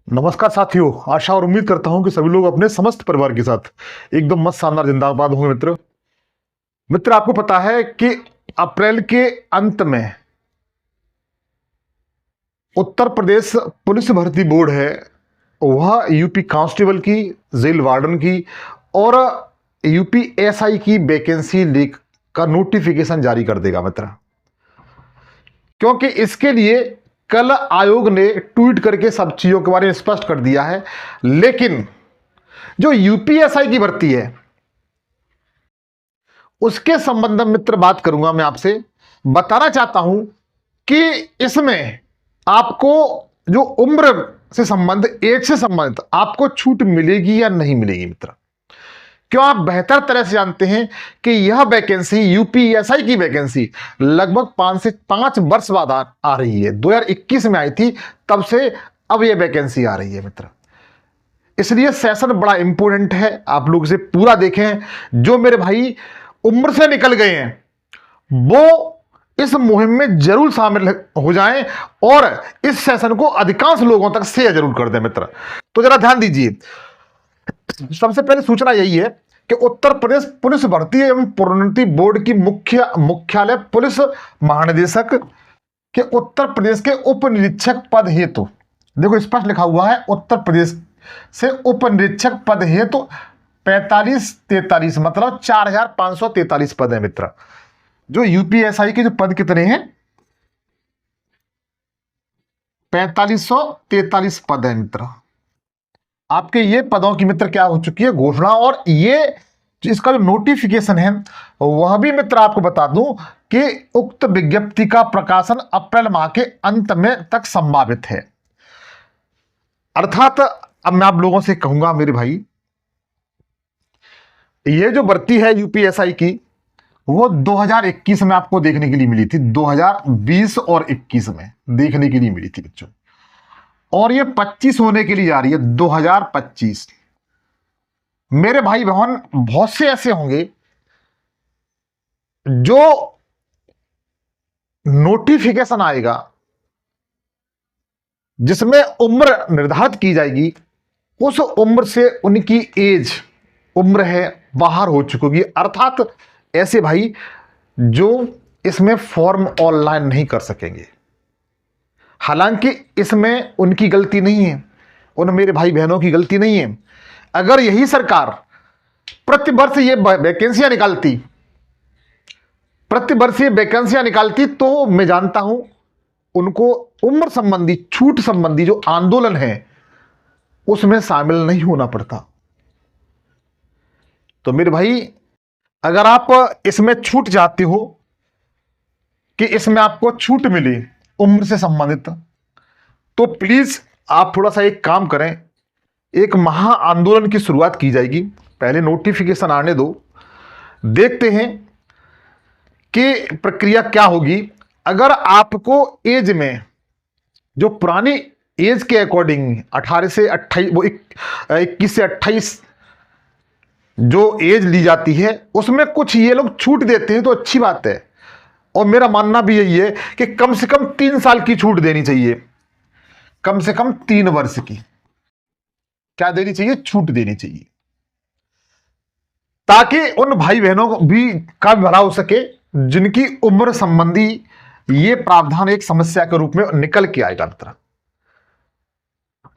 नमस्कार साथियों। आशा और उम्मीद करता हूं कि सभी लोग अपने समस्त परिवार के साथ एकदम मस्त शानदार जिंदाबाद होंगे। मित्र आपको पता है कि अप्रैल के अंत में उत्तर प्रदेश पुलिस भर्ती बोर्ड है, वह यूपी कांस्टेबल की, जेल वार्डन की और यूपी एसआई की वैकेंसी लीक का नोटिफिकेशन जारी कर देगा मित्र। क्योंकि इसके लिए कल आयोग ने ट्वीट करके सब चीजों के बारे में स्पष्ट कर दिया है। लेकिन जो यूपीएसआई की भर्ती है उसके संबंध में मित्र बात करूंगा। मैं आपसे बताना चाहता हूं कि इसमें आपको जो उम्र से संबंध, एज से संबंधित आपको छूट मिलेगी या नहीं मिलेगी मित्र। क्यों, आप बेहतर तरह से जानते हैं कि यह वैकेंसी, यूपीएसआई की वैकेंसी लगभग 5 से 5 वर्ष बाद आ रही है। 2021 में आई थी, तब से अब यह वैकेंसी आ रही है मित्र। इसलिए सेशन बड़ा इंपॉर्टेंट है, आप लोग इसे पूरा देखें। जो मेरे भाई उम्र से निकल गए हैं वो इस मुहिम में जरूर शामिल हो जाएं और इस सेशन को अधिकांश लोगों तक शेयर जरूर कर दें मित्र। तो जरा ध्यान दीजिए। सबसे पहले सूचना यही है कि उत्तर प्रदेश पुलिस भर्ती एवं प्रोन्नति बोर्ड की मुख्यालय पुलिस महानिदेशक के उत्तर प्रदेश के उप निरीक्षक पद हेतु, देखो स्पष्ट लिखा हुआ है, उत्तर प्रदेश से उप निरीक्षक पद हेतु 4543 मतलब 4543 पद है मित्र। जो यूपीएसआई के जो पद कितने हैं, 4543 पद है मित्र। आपके ये पदों की मित्र क्या हो चुकी है घोषणा, और ये इसका जो नोटिफिकेशन है वह भी मित्र आपको बता दूं कि उक्त विज्ञप्ति का प्रकाशन अप्रैल माह के अंत में तक संभावित है। अर्थात अब मैं आप लोगों से कहूंगा मेरे भाई, ये जो भर्ती है यूपीएसआई की वो 2021 में आपको देखने के लिए मिली थी, 2020 और 21 में देखने के लिए मिली थी बच्चों, और ये 25 होने के लिए जा रही है 2025। मेरे भाई बहन बहुत से ऐसे होंगे जो नोटिफिकेशन आएगा जिसमें उम्र निर्धारित की जाएगी, उस उम्र से उनकी एज उम्र है बाहर हो चुकी होगी। अर्थात ऐसे भाई जो इसमें फॉर्म ऑनलाइन नहीं कर सकेंगे। हालांकि इसमें उनकी गलती नहीं है, उन मेरे भाई बहनों की गलती नहीं है। अगर यही सरकार प्रतिवर्ष ये वैकेंसियां निकालती तो मैं जानता हूं उनको उम्र संबंधी, छूट संबंधी जो आंदोलन है उसमें शामिल नहीं होना पड़ता। तो मेरे भाई अगर आप इसमें छूट चाहते हो कि इसमें आपको छूट मिले उम्र से संबंधित, तो प्लीज आप थोड़ा सा एक काम करें, एक महा आंदोलन की शुरुआत की जाएगी। पहले नोटिफिकेशन आने दो, देखते हैं कि प्रक्रिया क्या होगी। अगर आपको एज में जो पुरानी एज के अकॉर्डिंग 18 से 28, वो 21 से 28 जो एज ली जाती है उसमें कुछ ये लोग छूट देते हैं तो अच्छी बात है। और मेरा मानना भी यही है कि कम से कम 3 साल की छूट देनी चाहिए, कम से कम 3 वर्ष की क्या देनी चाहिए, छूट देनी चाहिए, ताकि उन भाई बहनों को भी का भला हो सके जिनकी उम्र संबंधी ये प्रावधान एक समस्या के रूप में निकल के आएगा मित्र।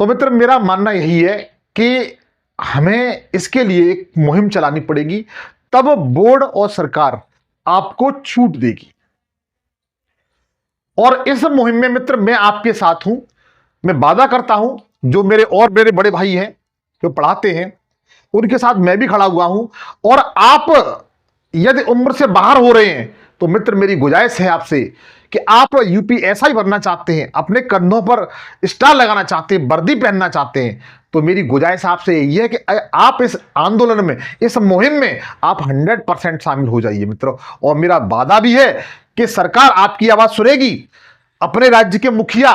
तो मित्र मेरा मानना यही है कि हमें इसके लिए एक मुहिम चलानी पड़ेगी, तब बोर्ड और सरकार आपको छूट देगी। और इस मुहिम में मित्र मैं आपके साथ हूं, मैं वादा करता हूं, जो मेरे बड़े भाई हैं जो पढ़ाते हैं उनके साथ मैं भी खड़ा हुआ हूं। और आप यदि उम्र से बाहर हो रहे हैं तो मित्र मेरी गुजारिश है आपसे कि आप यूपीएसआई बनना चाहते हैं, अपने कंधों पर स्टार लगाना चाहते हैं, वर्दी पहनना चाहते हैं, तो मेरी गुजारिश आपसे यही है कि आप इस आंदोलन में, इस मुहिम में आप 100% शामिल हो जाइए मित्रों। और मेरा वादा भी है कि सरकार आपकी आवाज सुनेगी। अपने राज्य के मुखिया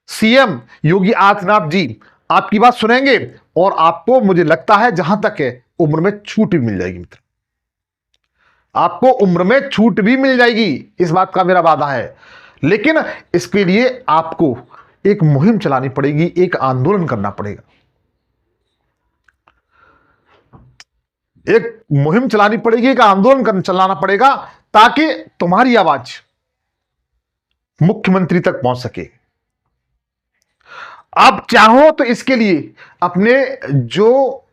सीएम योगी आदित्यनाथ जी आपकी बात सुनेंगे और आपको, मुझे लगता है जहां तक है, उम्र में छूट भी मिल जाएगी मित्र, आपको उम्र में छूट भी मिल जाएगी, इस बात का मेरा वादा है। लेकिन इसके लिए आपको एक मुहिम चलानी पड़ेगी, एक आंदोलन करना पड़ेगा। एक मुहिम चलानी पड़ेगी, एक आंदोलन चलाना पड़ेगा, ताकि तुम्हारी आवाज मुख्यमंत्री तक पहुंच सके। आप चाहो तो इसके लिए अपने जो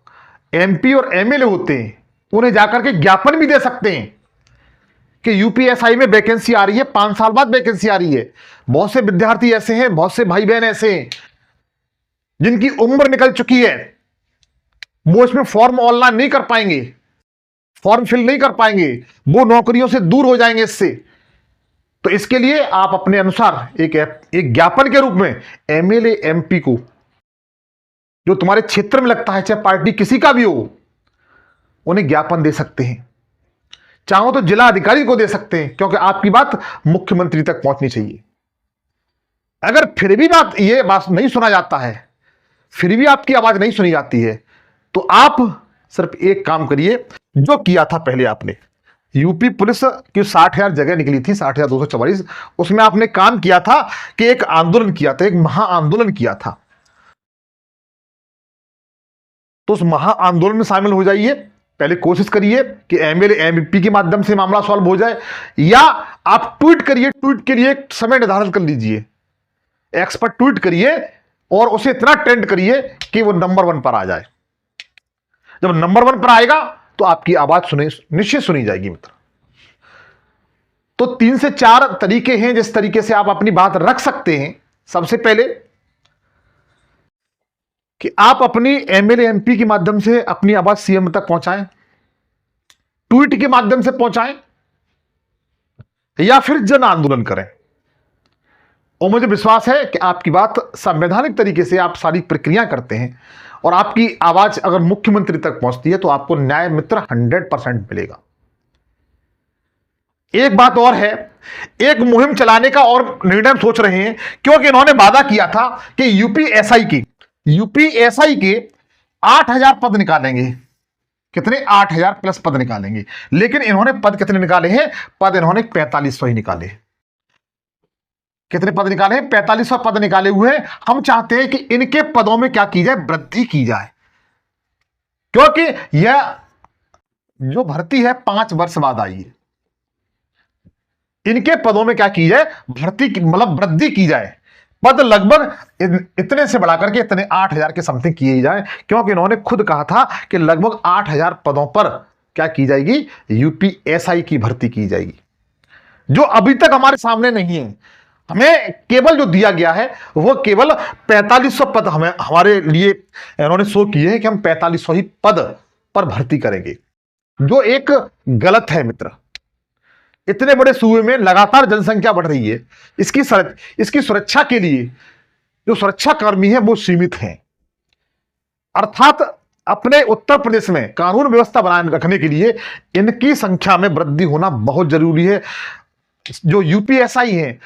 एमपी और एमएलए होते हैं उन्हें जाकर के ज्ञापन भी दे सकते हैं कि यूपीएसआई में वैकेंसी आ रही है, 5 साल बाद वैकेंसी आ रही है। बहुत से विद्यार्थी ऐसे हैं, बहुत से भाई बहन ऐसे हैं जिनकी उम्र निकल चुकी है, वो इसमें फॉर्म ऑनलाइन नहीं कर पाएंगे, फॉर्म फिल नहीं कर पाएंगे, वो नौकरियों से दूर हो जाएंगे इससे। तो इसके लिए आप अपने अनुसार एक ज्ञापन के रूप में एमएलए एमपी को, जो तुम्हारे क्षेत्र में लगता है, चाहे पार्टी किसी का भी हो, उन्हें ज्ञापन दे सकते हैं। चाहो तो जिला अधिकारी को दे सकते हैं, क्योंकि आपकी बात मुख्यमंत्री तक पहुंचनी चाहिए। अगर फिर भी ये बात नहीं सुना जाता है, फिर भी आपकी आवाज नहीं सुनी जाती है, तो आप सिर्फ एक काम करिए, जो किया था पहले आपने। यूपी पुलिस की 60,000 जगह निकली थी, 60,244, उसमें आपने काम किया था कि एक आंदोलन किया था, एक महा आंदोलन किया था। तो उस महा आंदोलन में शामिल हो जाइए। पहले कोशिश करिए कि एमएलए एमपी के माध्यम से मामला सॉल्व हो जाए, या आप ट्वीट करिए, ट्वीट के लिए समय निर्धारित कर लीजिए, एक्सपर्ट ट्वीट करिए और उसे इतना ट्रेंड करिए कि वो नंबर 1 पर आ जाए। जब नंबर 1 पर आएगा तो आपकी आवाज निश्चित सुनी जाएगी मित्र। तो 3 से 4 तरीके हैं जिस तरीके से आप अपनी बात रख सकते हैं। सबसे पहले कि आप अपनी एमएलए एमपी के माध्यम से अपनी आवाज सीएम तक पहुंचाएं, ट्वीट के माध्यम से पहुंचाएं, या फिर जन आंदोलन करें। और मुझे विश्वास है कि आपकी बात संवैधानिक तरीके से आप सारी प्रक्रिया करते हैं और आपकी आवाज अगर मुख्यमंत्री तक पहुंचती है तो आपको न्याय मित्र 100% मिलेगा। एक बात और है, एक मुहिम चलाने का और निर्णय सोच रहे हैं, क्योंकि इन्होंने वादा किया था कि यूपीएसआई के 8,000 पद निकालेंगे। कितने? 8,000 प्लस पद निकालेंगे। लेकिन इन्होंने पद कितने निकाले हैं? पद इन्होंने 4500 ही निकाले। कितने पद निकाले हैं? 4500 पद निकाले हुए हैं। हम चाहते हैं कि इनके पदों में क्या की जाए? वृद्धि की जाए, क्योंकि यह जो भर्ती है 5 वर्ष बाद आई है। इनके पदों में क्या की जाए? भर्ती मतलब वृद्धि की जाए। पद लगभग इतने से बढ़ाकर के इतने 8,000 के समथिंग किए जाए, क्योंकि इन्होंने खुद कहा था कि लगभग 8,000 पदों पर क्या की जाएगी? यूपीएसआई की भर्ती की जाएगी, जो अभी तक हमारे सामने नहीं है। हमें केवल जो दिया गया है वो केवल 4500 पद हमारे लिए इन्होंने शो किए हैं कि हम 4500 ही पद पर भर्ती करेंगे, जो एक गलत है मित्र। इतने बड़े सूबे में लगातार जनसंख्या बढ़ रही है, इसकी सुरक्षा के लिए जो सुरक्षा कर्मी है वो सीमित हैं। अर्थात अपने उत्तर प्रदेश में कानून व्यवस्था बनाए रखने के लिए इनकी संख्या में वृद्धि होना बहुत जरूरी है। जो यूपीएसआई हैं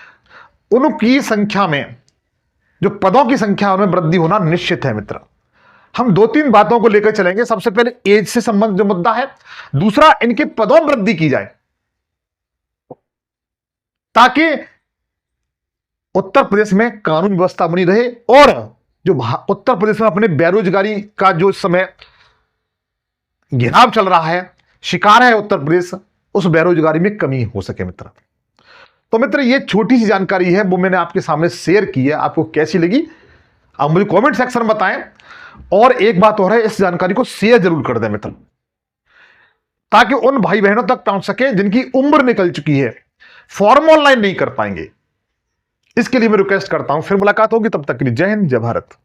उनकी संख्या में, जो पदों की संख्या में वृद्धि होना निश्चित है मित्र। हम 2-3 बातों को लेकर चलेंगे। सबसे पहले एज से संबंधित जो मुद्दा है, दूसरा इनके पदों में वृद्धि की जाए ताकि उत्तर प्रदेश में कानून व्यवस्था बनी रहे, और जो उत्तर प्रदेश में अपने बेरोजगारी का जो इस समय घेराव चल रहा है, शिकार है उत्तर प्रदेश, उस बेरोजगारी में कमी हो सके मित्र। तो मित्र ये छोटी सी जानकारी है वो मैंने आपके सामने शेयर की है। आपको कैसी लगी आप मुझे कमेंट सेक्शन में बताएं। और एक बात और है, इस जानकारी को शेयर जरूर कर दें मित्र, ताकि उन भाई बहनों तक पहुंच सके जिनकी उम्र निकल चुकी है, फॉर्म ऑनलाइन नहीं कर पाएंगे। इसके लिए मैं रिक्वेस्ट करता हूं। फिर मुलाकात होगी, तब तक के लिए जय हिंद, जय भारत।